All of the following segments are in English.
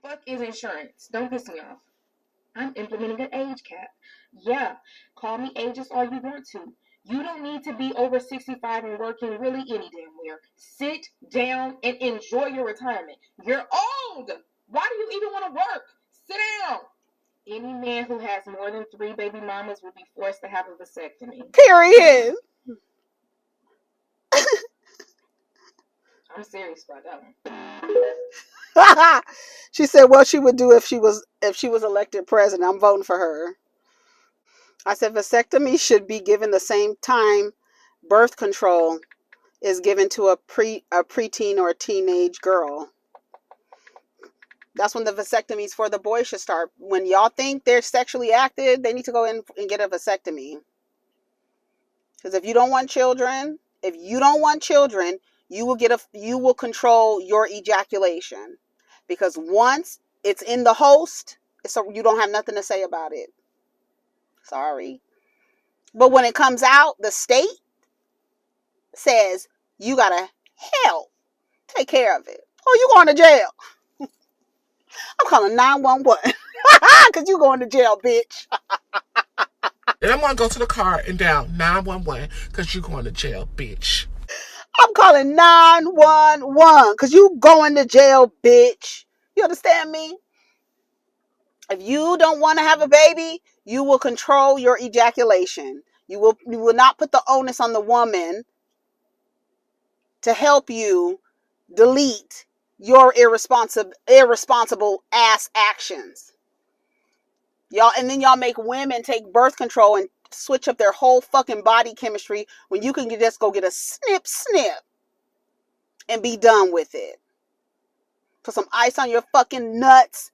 fuck is insurance? Don't piss me off. I'm implementing an age cap. Yeah, call me ageist all you want to. You don't need to be over 65 and working really any damn where. Sit down and enjoy your retirement. You're old. Why do you even want to work? Sit down. Any man who has more than 3 baby mamas will be forced to have a vasectomy. Period. I'm serious about that one. She said what she would do if she was elected president. I'm voting for her. I said vasectomy should be given the same time birth control is given to a preteen or a teenage girl. That's when the vasectomies for the boys should start. When y'all think they're sexually active, they need to go in and get a vasectomy. Because if you don't want children, you will control your ejaculation. Because once it's in the host, you don't have nothing to say about it. Sorry. But when it comes out, the state says you gotta help take care of it. Oh, you going to jail. I'm calling 911 because you going to jail, bitch. And I'm going to go to the car and dial 911 because you going to jail, bitch. I'm calling 911 because you going to jail, bitch. You understand me? If you don't want to have a baby, you will control your ejaculation. You will not put the onus on the woman to help you delete your irresponsible ass actions. And then y'all make women take birth control and switch up their whole fucking body chemistry when you can just go get a snip and be done with it. Put some ice on your fucking nuts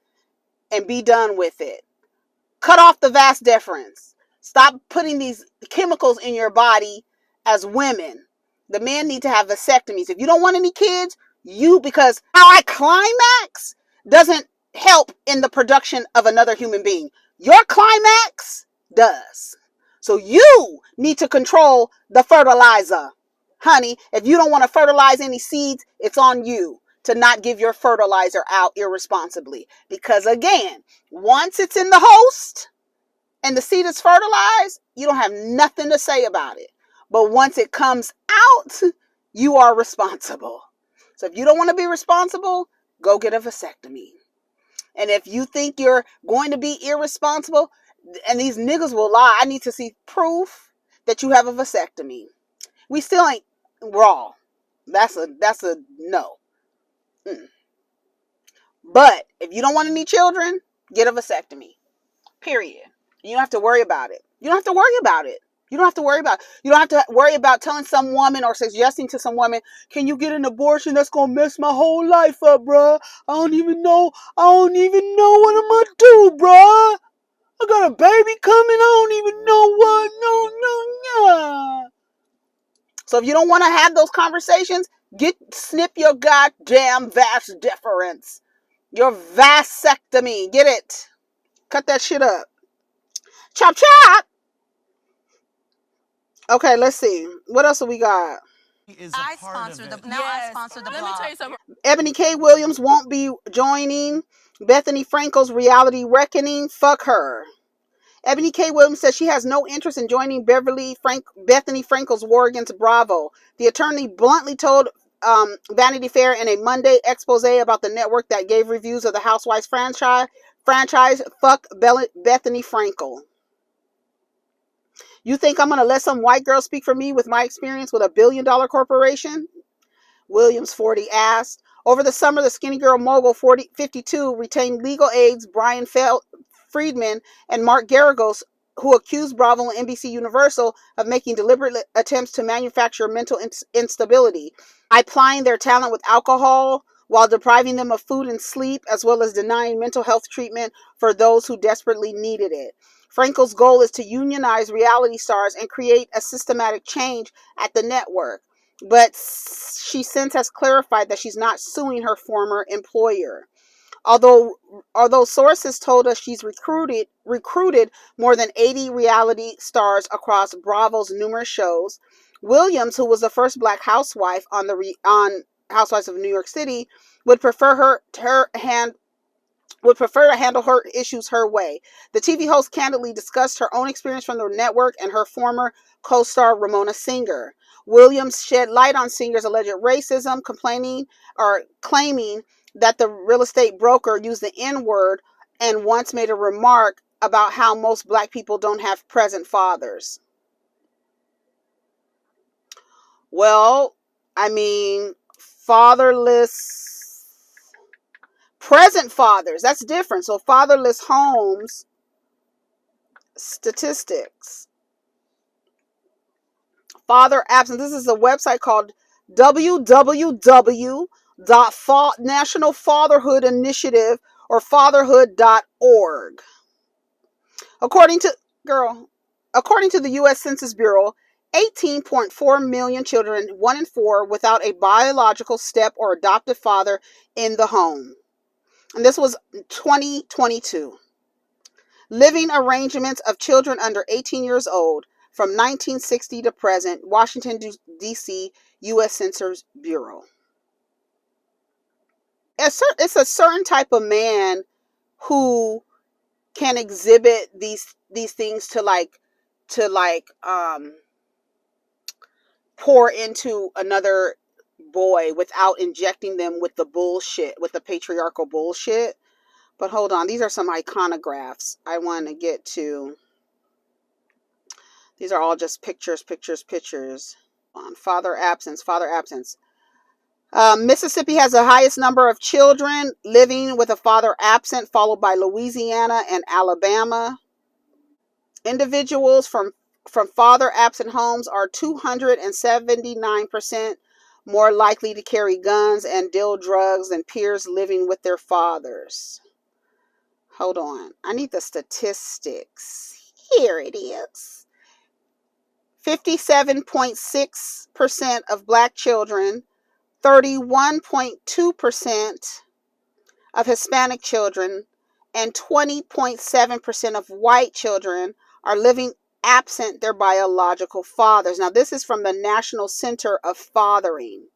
and be done with it. Cut off the vas deferens. Stop putting these chemicals in your body as women. The men need to have vasectomies. If you don't want any kids, because how I climax doesn't help in the production of another human being. Your climax does. So you need to control the fertilizer. Honey, if you don't want to fertilize any seeds, it's on you to not give your fertilizer out irresponsibly. Because again, once it's in the host and the seed is fertilized, you don't have nothing to say about it. But once it comes out, you are responsible. So if you don't want to be responsible, go get a vasectomy. And if you think you're going to be irresponsible, and these niggas will lie, I need to see proof that you have a vasectomy. We still ain't raw. That's a no. But if you don't want any children, get a vasectomy. Period. You don't have to worry about it. You don't have to worry about it. You don't have to worry about telling some woman or suggesting to some woman, can you get an abortion? That's going to mess my whole life up, bruh. I don't even know what I'm going to do, bruh. I got a baby coming. I don't even know what. No. So if you don't want to have those conversations, snip your goddamn vas deferens. Your vasectomy. Get it. Cut that shit up. Chop, chop. Okay, let's see. What else have we got? I sponsor the blog. Let me tell you something. Ebony K. Williams won't be joining Bethenny Frankel's reality reckoning. Fuck her. Ebony K. Williams says she has no interest in joining Bethenny Frankel's war against Bravo. The attorney bluntly told Vanity Fair in a Monday expose about the network that gave reviews of the Housewives franchise. Fuck Bethenny Frankel. You think I'm going to let some white girl speak for me with my experience with $1 billion corporation? Williams, 40, asked. Over the summer, the skinny girl mogul, 52, retained legal aides Brian Friedman and Mark Garagos, who accused Bravo and NBC Universal of making deliberate attempts to manufacture mental instability, applying their talent with alcohol while depriving them of food and sleep, as well as denying mental health treatment for those who desperately needed it. Frankel's goal is to unionize reality stars and create a systematic change at the network. But she since has clarified that she's not suing her former employer. Although sources told us she's recruited more than 80 reality stars across Bravo's numerous shows, Williams, who was the first black housewife on Housewives of New York City, would prefer her hand would prefer to handle her issues her way. The TV host candidly discussed her own experience from the network and her former co-star Ramona Singer. Williams shed light on Singer's alleged racism, claiming that the real estate broker used the N-word and once made a remark about how most black people don't have present fathers. Well, I mean, fatherless, present fathers, that's different. So fatherless homes statistics. Father absence. This is a website called www.National Fatherhood Initiative or fatherhood.org. According to the U.S. Census Bureau, 18.4 million children, 1 in 4, without a biological step or adoptive father in the home. And this was 2022. Living arrangements of children under 18 years old from 1960 to present, Washington, D.C., U.S. Census Bureau. It's a certain type of man who can exhibit these things to pour into another boy without injecting them with the bullshit, with the patriarchal bullshit. But hold on, these are some iconographs I want to get to. These are all just pictures. Father absence. Mississippi has the highest number of children living with a father absent, followed by Louisiana and Alabama. Individuals from father absent homes are 279% more likely to carry guns and deal drugs than peers living with their fathers. Hold on. I need the statistics. Here it is. 57.6% of black children, 31.2% of Hispanic children, and 20.7% of white children are living absent their biological fathers. Now, this is from the National Center of Fathering.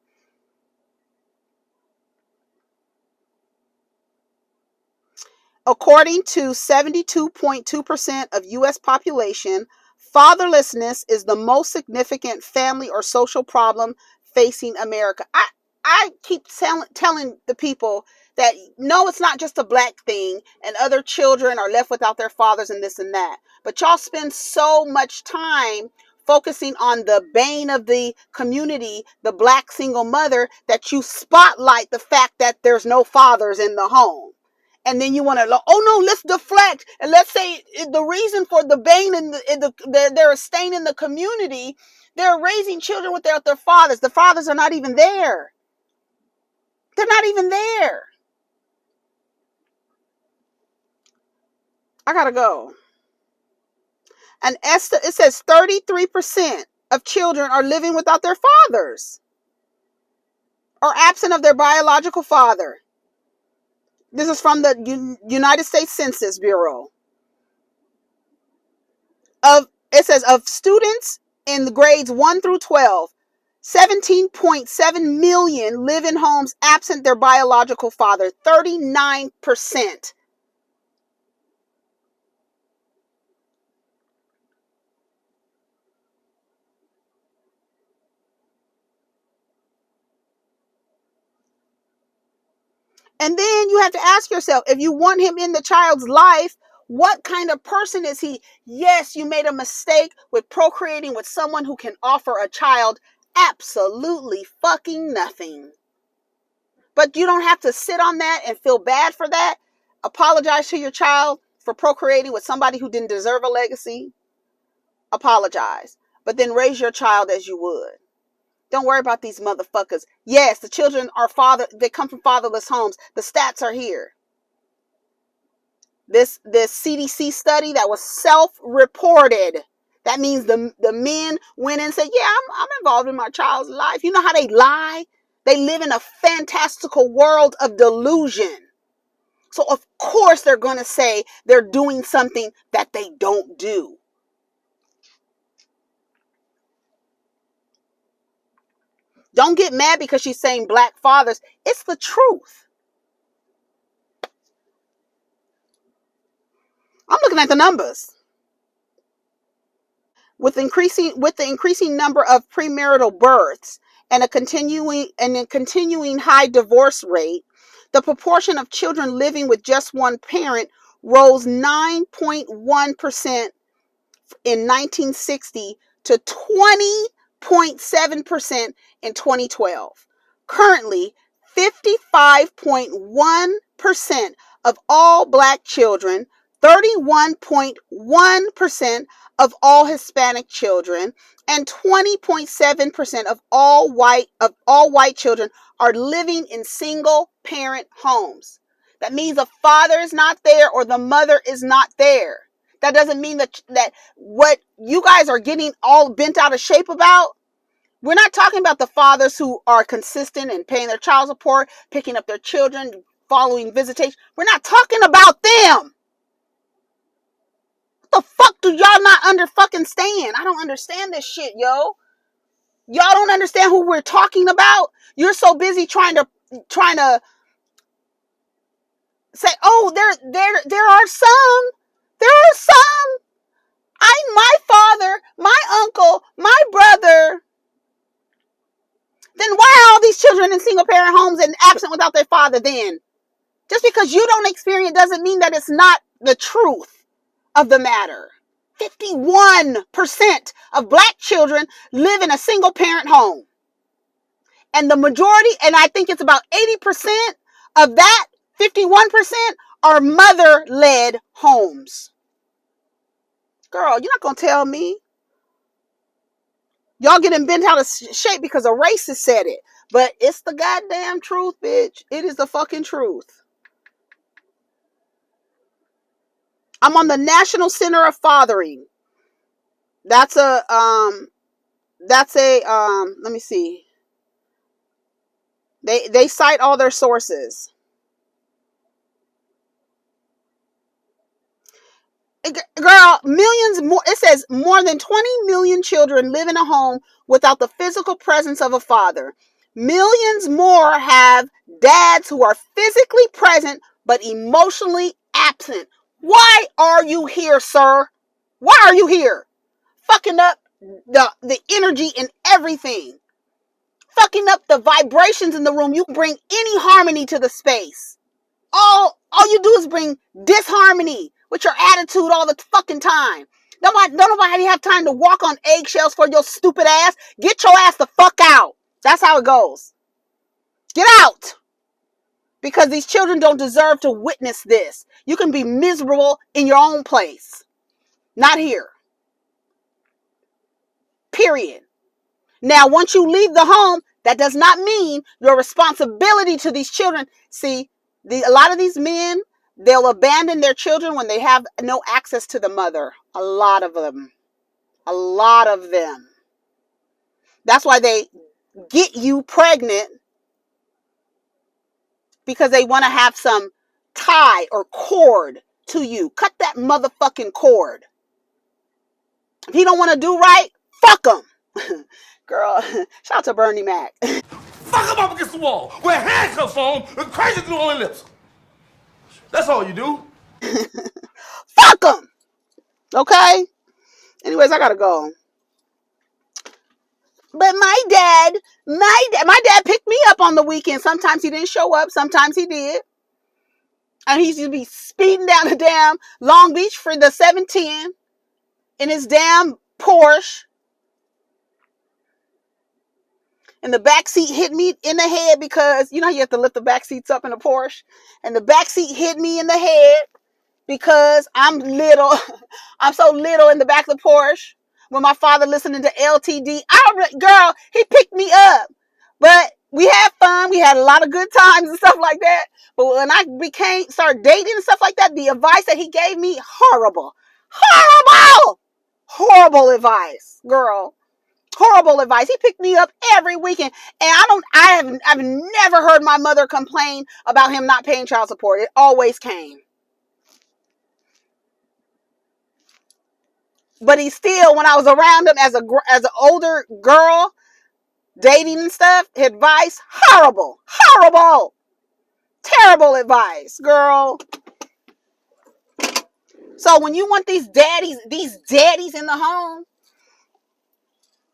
According to 72.2% of U.S. population, fatherlessness is the most significant family or social problem facing America. I keep telling the people that no, it's not just a black thing and other children are left without their fathers and this and that. But y'all spend so much time focusing on the bane of the community, the black single mother, that you spotlight the fact that there's no fathers in the home. And then you want to, oh no, let's deflect. And let's say the reason for the bane they're staying in the community, they're raising children without their fathers. The fathers are not even there. They're not even there. I gotta go. It says 33% of children are living without their fathers or absent of their biological father. This is from the United States Census Bureau. It says of students in the grades 1 through 12, 17.7 million live in homes absent their biological father, 39%. And then you have to ask yourself, if you want him in the child's life, what kind of person is he? Yes, you made a mistake with procreating with someone who can offer a child absolutely fucking nothing. But you don't have to sit on that and feel bad for that. Apologize to your child for procreating with somebody who didn't deserve a legacy. Apologize. But then raise your child as you would. Don't worry about these motherfuckers. Yes, the children they come from fatherless homes. The stats are here. This CDC study that was self-reported. That means the men went and said, yeah, I'm involved in my child's life. You know how they lie? They live in a fantastical world of delusion. So of course they're going to say they're doing something that they don't do. Don't get mad because she's saying black fathers. It's the truth. looking at the numbers. With the increasing number of premarital births and a continuing high divorce rate, the proportion of children living with just one parent rose 9.1% in 1960 to 20.7% in 2012. Currently, 55.1% of all Black children, 31.1% of all Hispanic children, and 20.7% of all white children are living in single parent homes. That means the father is not there or the mother is not there. That doesn't mean that what you guys are getting all bent out of shape about. We're not talking about the fathers who are consistent in paying their child support, picking up their children, following visitation. We're not talking about them. What the fuck do y'all not stand? I don't understand this shit, yo. Y'all don't understand who we're talking about. You're so busy trying to say, oh, there are some. There are some. My father, my uncle, my brother. Then why are all these children in single parent homes and absent without their father then? Just because you don't experience doesn't mean that it's not the truth of the matter. 51% of Black children live in a single parent home. And the majority, and I think it's about 80% of that 51% are mother-led homes. Girl, you're not going to tell me. Y'all getting bent out of shape because a racist said it. But it's the goddamn truth, bitch. It is the fucking truth. I'm on the National Center of Fathering. That's a let me see. They cite all their sources. Girl, millions more. It says more than 20 million children live in a home without the physical presence of a father. Millions more have dads who are physically present but emotionally absent. Why are you here, sir? Why are you here? Fucking up the energy in everything. Fucking up the vibrations in the room. You bring any harmony to the space. All you do is bring disharmony with your attitude all the fucking time. Don't nobody have time to walk on eggshells for your stupid ass. Get your ass the fuck out. That's how it goes. Get out. Because these children don't deserve to witness this. You can be miserable in your own place. Not here. Period. Now, once you leave the home, that does not mean your responsibility to these children. See, a lot of these men, they'll abandon their children when they have no access to the mother. A lot of them. A lot of them. That's why they get you pregnant, because they want to have some tie or cord to you. Cut that motherfucking cord. If he don't want to do right, fuck him. Girl, shout out to Bernie Mac. Fuck him up against the wall with handcuffs on and crazy glue on their lips. That's all you do. Fuck him. Okay? Anyways, I gotta go. But my dad picked me up on the weekend. Sometimes he didn't show up. Sometimes he did. And he used to be speeding down the damn Long Beach for the 710 in his damn Porsche. And the back seat hit me in the head because, you know, you have to lift the back seats up in a Porsche. And the back seat hit me in the head because I'm little. I'm so little in the back of the Porsche. When my father listening to LTD, girl, he picked me up. But we had fun. We had a lot of good times and stuff like that. But when I started dating and stuff like that, the advice that he gave me, horrible. Horrible advice, girl. Horrible advice. He picked me up every weekend. And I've never heard my mother complain about him not paying child support. It always came. But he still, when I was around him as an older girl, dating and stuff, advice, horrible. Terrible advice, girl. So when you want these daddies in the home,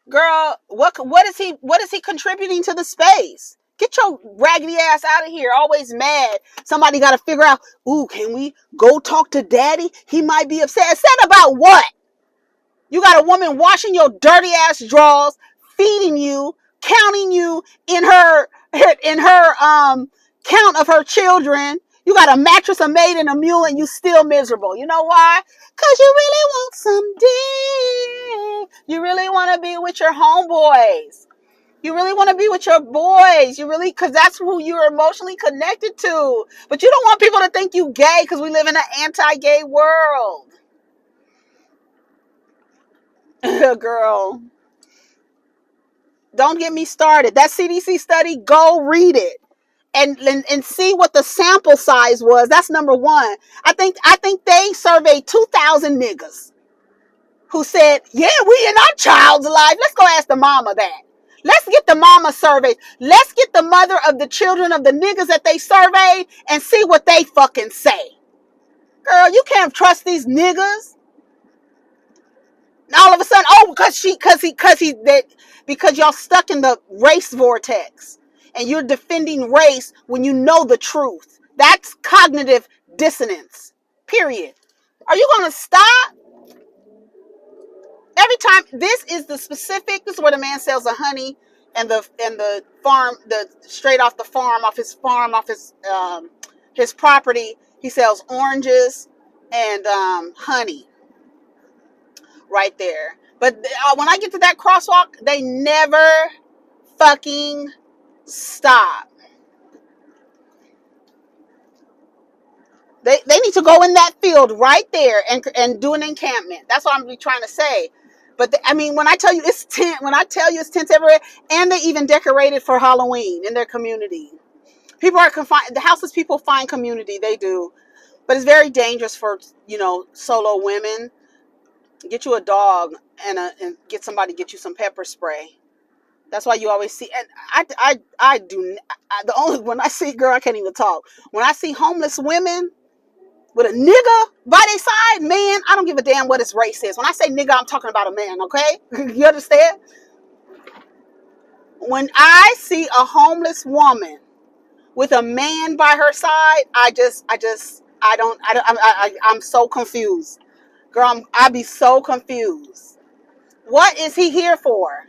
girl, what is he contributing to the space? Get your raggedy ass out of here. Always mad. Somebody got to figure out, ooh, can we go talk to daddy? He might be upset. Upset about what? You got a woman washing your dirty ass drawers, feeding you, counting you in her count of her children. You got a mattress, a maid, and a mule, and you still miserable. You know why? Because you really want some dick. You really want to be with your homeboys. You really want to be with your boys. You really, because that's who you're emotionally connected to. But you don't want people to think you gay because we live in an anti-gay world. Girl, don't get me started. That CDC study, go read it. And see what the sample size was. That's number one. I think they surveyed 2,000 niggas who said, yeah, we in our child's life. Let's go ask the mama that. Let's get the mama surveyed. Let's get the mother of the children of the niggas that they surveyed and see what they fucking say. Girl, you can't trust these niggas. All of a sudden, oh, because y'all stuck in the race vortex and you're defending race when you know the truth. That's cognitive dissonance. Period. Are you gonna stop? Every time, this is where the man sells the honey and the farm, the straight off the farm, off his property. He sells oranges and honey right there. But when I get to that crosswalk, they never fucking stop. They need to go in that field right there and do an encampment. That's what I'm trying to say. But I mean, when I tell you it's tents everywhere, and they even decorated for Halloween in their community. People are confined. The houseless people find community. They do, but it's very dangerous for solo women. Get you a dog and get somebody to get you some pepper spray. That's why you always see, and I do. The only when I see, girl, I can't even talk. When I see homeless women with a nigga by their side, man, I don't give a damn what his race is. When I say nigga, I'm talking about a man. Okay, you understand? When I see a homeless woman with a man by her side, I'm so confused, girl. I be so confused. What is he here for?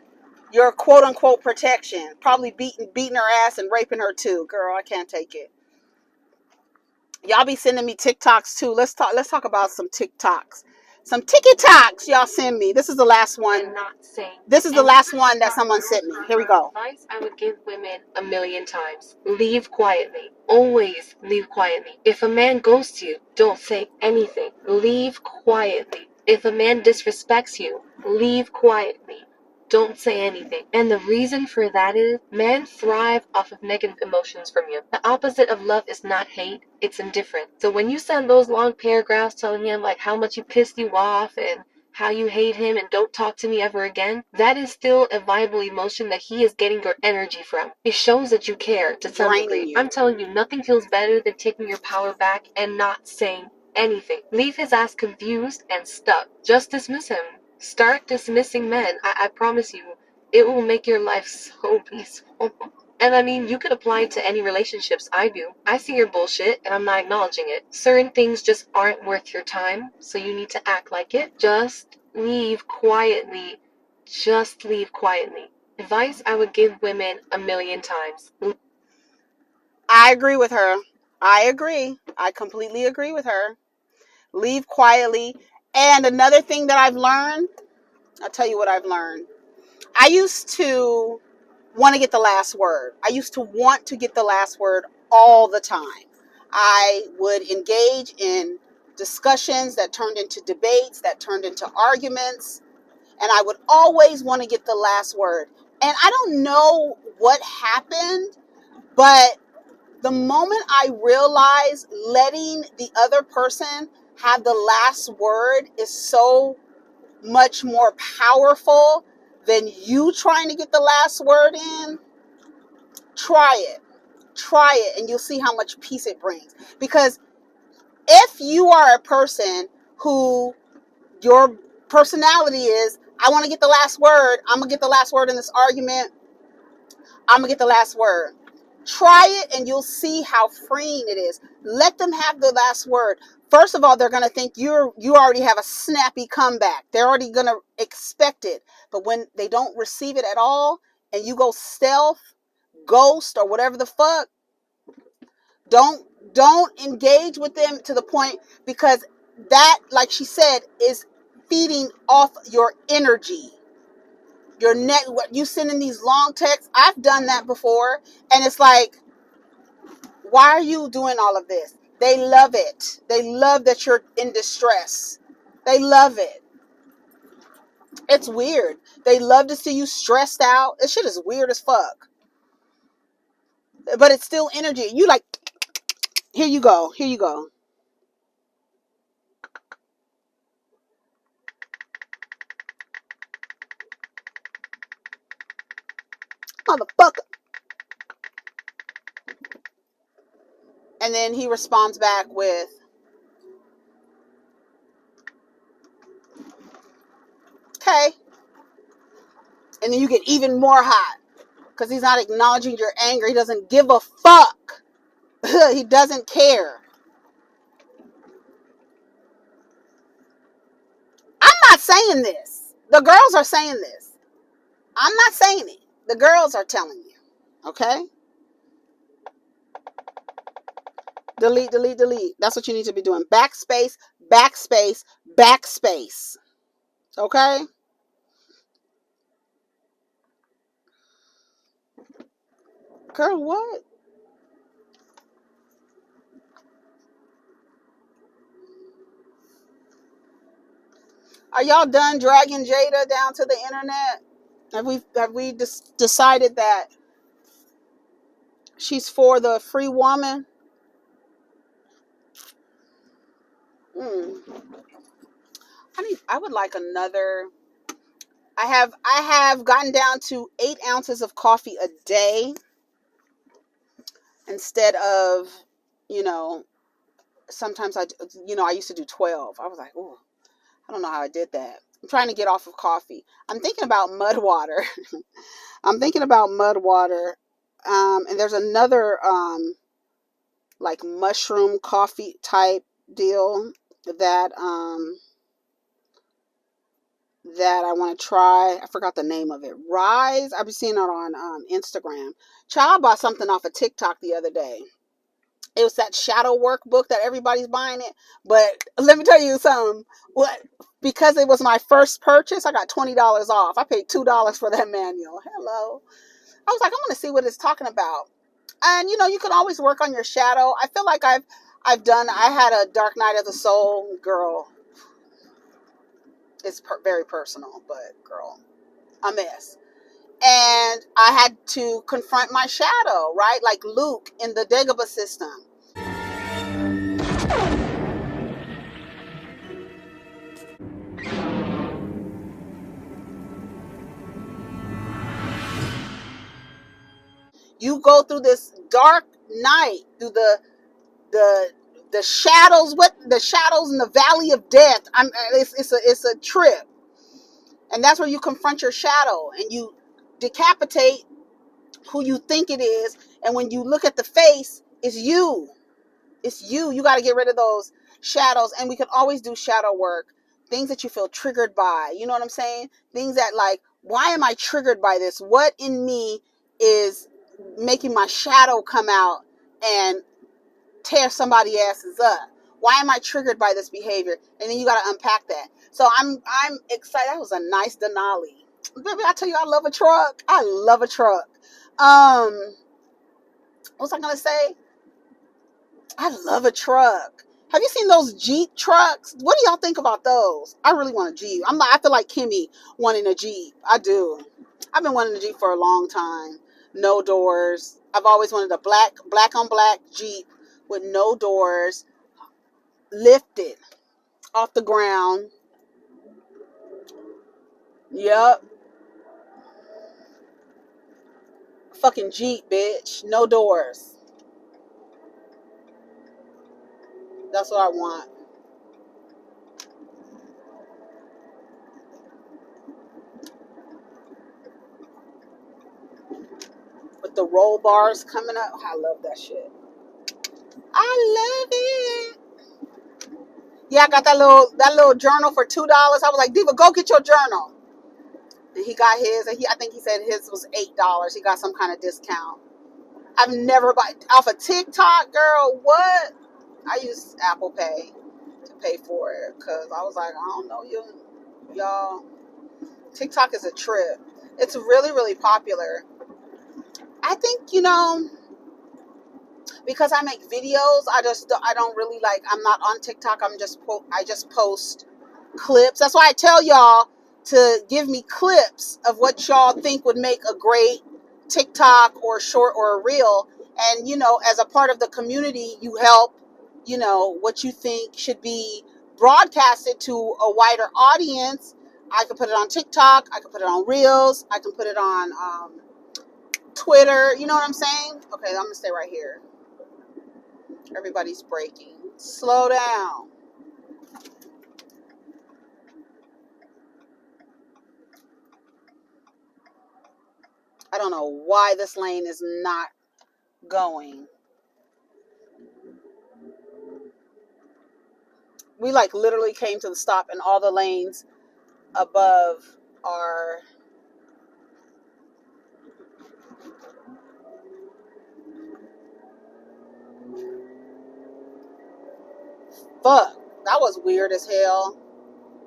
Your quote unquote protection. Probably beating her ass and raping her too. Girl, I can't take it. Y'all be sending me TikToks too. Let's talk about some TikToks. Some TikToks y'all send me. This is the last one. This is the last one that someone sent me. Here we go. Advice I would give women 1,000,000 times. Leave quietly. Always leave quietly. If a man ghosts you, don't say anything. Leave quietly. If a man disrespects you, leave quietly. Don't say anything. And the reason for that is men thrive off of negative emotions from you. The opposite of love is not hate, it's indifference. So when you send those long paragraphs telling him like how much you pissed you off and how you hate him and don't talk to me ever again, that is still a viable emotion that he is getting your energy from. It shows that you care to some degree. I'm telling you, nothing feels better than taking your power back and not saying anything. Leave his ass confused and stuck. Just dismiss him. Start dismissing men. I promise you, it will make your life so peaceful. And I mean, you could apply it to any relationships I do. I see your bullshit, and I'm not acknowledging it. Certain things just aren't worth your time, so you need to act like it. Just leave quietly. Just leave quietly. Advice I would give women 1,000,000 times. I agree with her. I agree. I completely agree with her. Leave quietly. And another thing that I've learned, I'll tell you what I've learned. I used to want to get the last word. I used to want to get the last word all the time. I would engage in discussions that turned into debates, that turned into arguments, and I would always want to get the last word. And I don't know what happened, but the moment I realized letting the other person have the last word is so much more powerful than you trying to get the last word in, try it and you'll see how much peace it brings. Because if you are a person who your personality is, I want to get the last word. I'm going to get the last word in this argument. I'm going to get the last word. Try it and you'll see how freeing it is. Let them have the last word. First of all, they're going to think you already have a snappy comeback. They're already going to expect it. But when they don't receive it at all and you go stealth, ghost, or whatever the fuck, don't engage with them to the point, because that, like she said, is feeding off your energy. Your net, what you send in these long texts, I've done that before, and it's like, why are you doing all of this? They love it. They love that you're in distress. They love it. It's weird. They love to see you stressed out. This shit is weird as fuck. But it's still energy. You like, here you go. Here you go. Motherfucker. And then he responds back with, okay. And then you get even more hot because he's not acknowledging your anger. He doesn't give a fuck. He doesn't care. I'm not saying this. The girls are saying this. I'm not saying it. The girls are telling you. Okay? Delete, delete, delete. That's what you need to be doing. Backspace, backspace, backspace. Okay? Girl, what? Are y'all done dragging Jada down to the internet? Have we decided that she's for the free woman? I would like another. I have gotten down to 8 ounces of coffee a day instead of, sometimes I used to do 12. I was like, oh, I don't know how I did that. I'm trying to get off of coffee. I'm thinking about mud water. I'm thinking about mud water. And there's another, like mushroom coffee type deal that I want to try. I forgot the name of it. Rise. I've been seeing it on Instagram. Child bought something off of TikTok the other day. It was that shadow workbook that everybody's buying it. But let me tell you something. What? Because it was my first purchase, I got $20 off. I paid $2 for that manual. Hello. I was like, I want to see what it's talking about. And you can always work on your shadow. I feel like I had a dark night of the soul, girl. It's very personal, but girl, a mess. And I had to confront my shadow, right? Like Luke in the Dagobah system. You go through this dark night, through the shadows, the shadows in the valley of death. It's a trip. And that's where you confront your shadow and you decapitate who you think it is. And when you look at the face, it's you. It's you. You got to get rid of those shadows. And we can always do shadow work. Things that you feel triggered by. You know what I'm saying? Things that like, why am I triggered by this? What in me is making my shadow come out and tear somebody else's up? Why am I triggered by this behavior? And then you got to unpack that. So I'm excited. That was a nice Denali. Baby, I tell you, I love a truck. I love a truck. What was I gonna say? I love a truck. Have you seen those Jeep trucks? What do y'all think about those? I really want a Jeep. I feel like Kimmy wanting a Jeep. I do. I've been wanting a Jeep for a long time. No doors. I've always wanted a black on black Jeep with no doors, lifted off the ground. Yep. Fucking Jeep, bitch. No doors. That's what I want. roll bars coming up. I love that shit. I love it. Yeah, I got that little journal for $2. I was like, Diva, go get your journal. And he got his, and I think he said his was $8. He got some kind of discount. I've never bought off of TikTok, girl. What? I use Apple Pay to pay for it because I was like, I don't know, y'all. TikTok is a trip. It's really, really popular. I think, because I make videos, I don't really like, I'm not on TikTok. I just post clips. That's why I tell y'all to give me clips of what y'all think would make a great TikTok or short or a reel. And, as a part of the community, you help, what you think should be broadcasted to a wider audience. I can put it on TikTok. I can put it on Reels. I can put it on Twitter. You know what I'm saying? Okay, I'm going to stay right here. Everybody's braking. Slow down. I don't know why this lane is not going. We literally came to the stop and all the lanes above are fuck. That was weird as hell.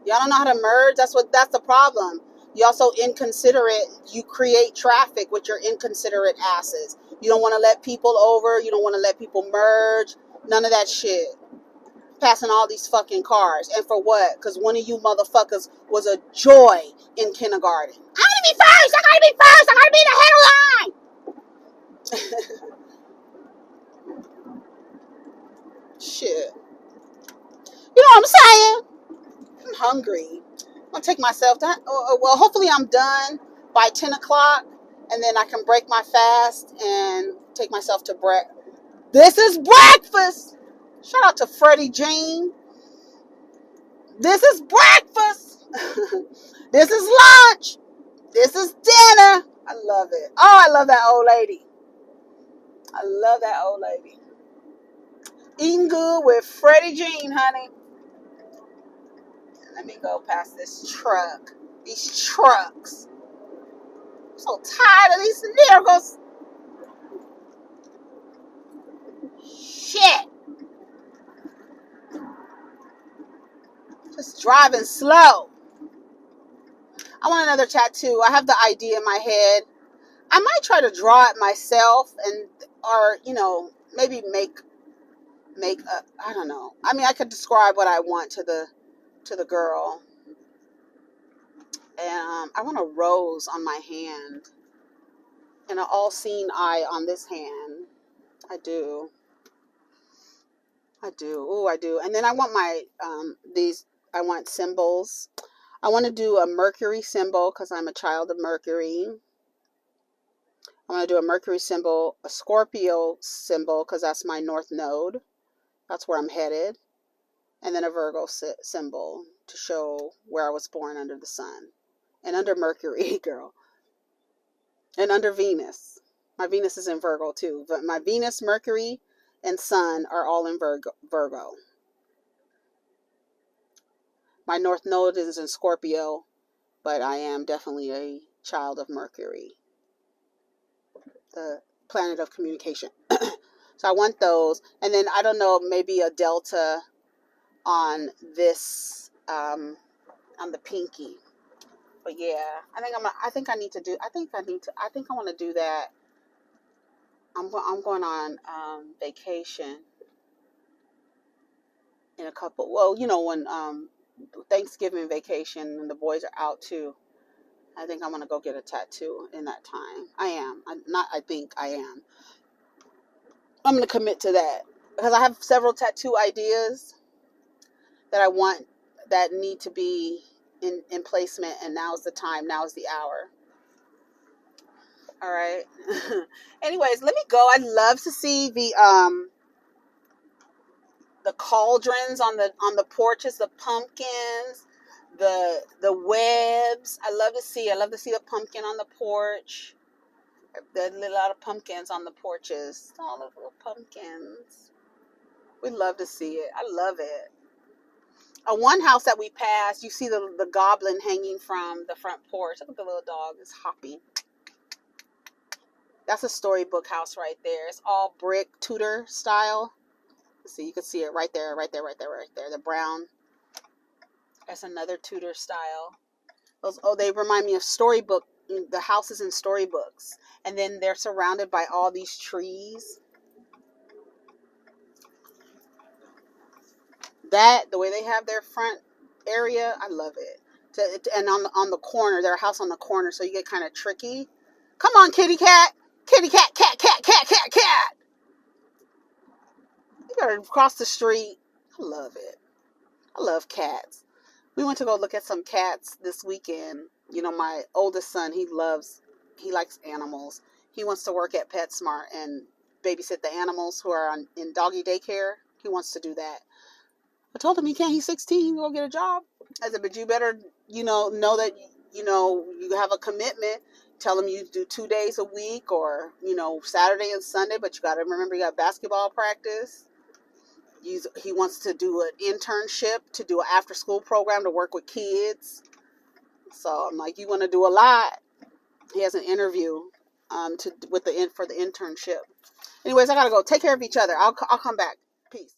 Y'all don't know how to merge. That's the problem. You also inconsiderate. You create traffic with your inconsiderate asses. You don't want to let people over. You don't want to let people merge. None of that shit. Passing all these fucking cars. And for what? Because one of you motherfuckers was a joy in kindergarten. I gotta be first! I gotta be first! I gotta be the head of line! Shit. You know what I'm saying? I'm hungry. I'm gonna take myself down. Well, hopefully I'm done by 10 o'clock. And then I can break my fast and take myself to breakfast. This is breakfast! Shout out to Freddie Jean. This is breakfast! This is lunch! This is dinner. I love it. Oh, I love that old lady. I love that old lady. Eating good with Freddie Jean, honey. Let me go past this truck. These trucks. I'm so tired of these niggas. Shit. Just driving slow. I want another tattoo. I have the idea in my head. I might try to draw it myself or maybe make a, I don't know. I mean, I could describe what I want to the girl. And I want a rose on my hand and an all-seeing eye on this hand. I do. Oh, I do. And then I want I want symbols. I want to do a Mercury symbol because I'm a child of Mercury. I want to do a Mercury symbol, a Scorpio symbol because that's my north node. That's where I'm headed. And then a Virgo symbol to show where I was born under the sun. And under Mercury, girl. And under Venus. My Venus is in Virgo too. But my Venus, Mercury, and Sun are all in Virgo. My North Node is in Scorpio, but I am definitely a child of Mercury, the planet of communication. So I want those. And then, I don't know, maybe a delta on this, on the pinky. But yeah, I think I want to do that. I'm going on vacation in a couple. Well, when Thanksgiving vacation and the boys are out too. I think I'm gonna go get a tattoo in that time. I am. I am. I'm gonna commit to that because I have several tattoo ideas that I want that need to be in placement, and now's the time. Now's the hour. All right. Anyways, let me go. I'd love to see the cauldrons on the porches, the pumpkins, the webs. I love to see the pumpkin on the porch. There's a lot of pumpkins on the porches. All the little pumpkins. We love to see it. I love it. One house that we passed, you see the goblin hanging from the front porch. Look at the little dog is hopping. That's a storybook house right there. It's all brick Tudor style. Let's see, you can see it right there, right there, right there, right there. The brown. That's another Tudor style. They remind me of storybook. The houses in storybooks, and then they're surrounded by all these trees. The way they have their front area, I love it. And on the corner, their house on the corner, so you get kind of tricky. Come on, kitty cat, cat, cat, cat, cat, cat, cat. You gotta cross the street. I love it. I love cats. We went to go look at some cats this weekend. You know, my oldest son, he likes animals. He wants to work at PetSmart and babysit the animals who are in doggy daycare. He wants to do that. I told him he can't. He's 16. He can go get a job. I said, but you better, know that, you have a commitment. Tell him you do 2 days a week or, Saturday and Sunday. But you got to remember you got basketball practice. He wants to do an internship, to do an after-school program to work with kids. So I'm like, you want to do a lot. He has an interview for the internship. Anyways, I gotta go. Take care of each other. I'll come back. Peace.